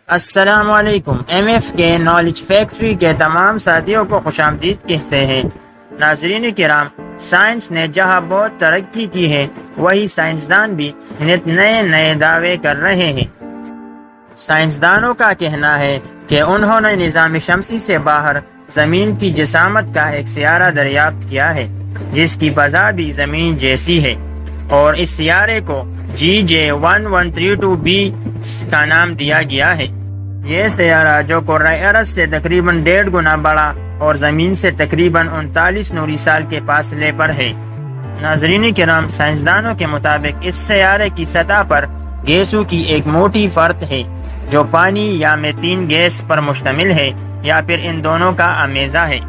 السلام علیکم۔ M F کے نالج فیکٹری کے تمام ساتھیوں کو خوش آمدید کہتے ہیں۔ ناظرین کرام، سائنس نے جہاں بہت ترقی کی ہے، وہی سائنسدان بھی نئے نئے دعوے کر رہے ہیں۔ سائنسدانوں کا کہنا ہے کہ انہوں نے نظام شمسی سے باہر زمین کی جسامت کا ایک سیارہ دریافت کیا ہے، جس کی فضا بھی زمین جیسی ہے، اور اس سیارے کو GJ1132b کا نام دیا گیا ہے۔ یہ سیارہ جو کرۂ ارض سے تقریباً 1.5 گنا بڑا اور زمین سے تقریباً 39 نوری سال کے فاصلے پر ہے۔ ناظرین کرام، سائنسدانوں کے مطابق اس سیارے کی سطح پر گیسوں کی ایک موٹی پرت ہے، جو پانی یا میتین گیس پر مشتمل ہے، یا پھر ان دونوں کا آمیزہ ہے۔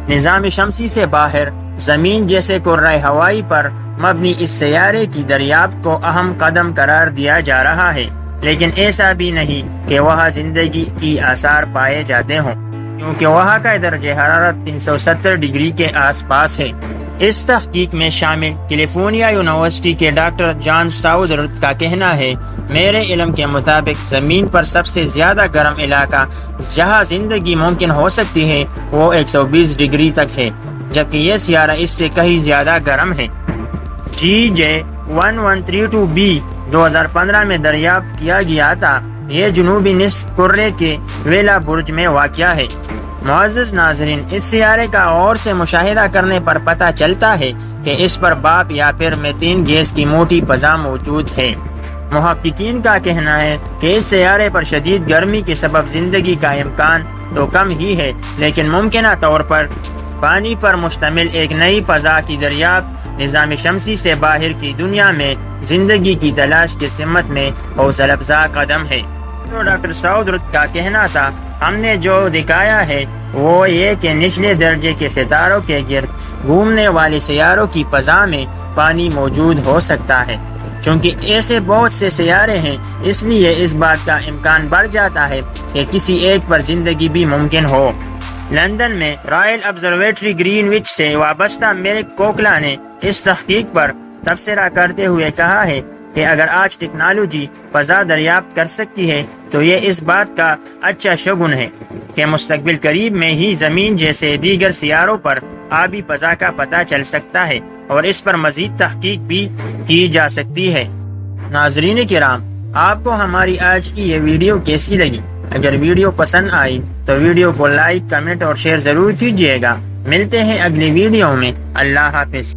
نظام شمسی سے باہر زمین جیسے کرۂ ہوائی پر مبنی اس سیارے کی دریافت کو اہم قدم قرار دیا جا رہا ہے، لیکن ایسا بھی نہیں کہ وہاں زندگی کی آثار پائے جاتے ہوں، کیونکہ وہاں کا درجہ حرارت 370 ڈگری کے آس پاس ہے۔ اس تحقیق میں شامل کیلیفورنیا یونیورسٹی کے ڈاکٹر جان ساؤدرتھ کا کہنا ہے، میرے علم کے مطابق زمین پر سب سے زیادہ گرم علاقہ جہاں زندگی ممکن ہو سکتی ہے وہ 120 ڈگری تک ہے، جبکہ یہ سیارہ اس سے کہیں زیادہ گرم ہے۔ GJ1132b 2015 میں دریافت کیا گیا تھا۔ یہ جنوبی نصف کرے کے ویلا برج میں واقع ہے۔ معزز ناظرین، اس سیارے کا غور سے مشاہدہ کرنے پر پتہ چلتا ہے کہ اس پر بھاپ یا پھر میتین گیس کی موٹی فضا موجود ہے۔ محققین کا کہنا ہے کہ اس سیارے پر شدید گرمی کے سبب زندگی کا امکان تو کم ہی ہے، لیکن ممکنہ طور پر پانی پر مشتمل ایک نئی فضا کی دریافت نظام شمسی سے باہر کی دنیا میں زندگی کی تلاش کی سمت میں حوصلہ افزا قدم ہے۔ ڈاکٹر ساؤدرتھ کا کہنا تھا، ہم نے جو دکھایا ہے وہ یہ کہ نچلے درجے کے ستاروں کے گرد گھومنے والے سیاروں کی فضا میں پانی موجود ہو سکتا ہے۔ چونکہ ایسے بہت سے سیارے ہیں، اس لیے اس بات کا امکان بڑھ جاتا ہے کہ کسی ایک پر زندگی بھی ممکن ہو۔ لندن میں رائل آبزرویٹری گرین وچ سے وابستہ میرک کوکلا نے اس تحقیق پر تبصرہ کرتے ہوئے کہا ہے کہ اگر آج ٹیکنالوجی فضا دریافت کر سکتی ہے تو یہ اس بات کا اچھا شگون ہے کہ مستقبل قریب میں ہی زمین جیسے دیگر سیاروں پر آبی فضا کا پتہ چل سکتا ہے، اور اس پر مزید تحقیق بھی کی جا سکتی ہے۔ ناظرین کرام، آپ کو ہماری آج کی یہ ویڈیو کیسی لگی؟ اگر ویڈیو پسند آئی تو ویڈیو کو لائک، کمنٹ اور شیئر ضرور کیجیے گا۔ ملتے ہیں اگلی ویڈیو میں۔ اللہ حافظ۔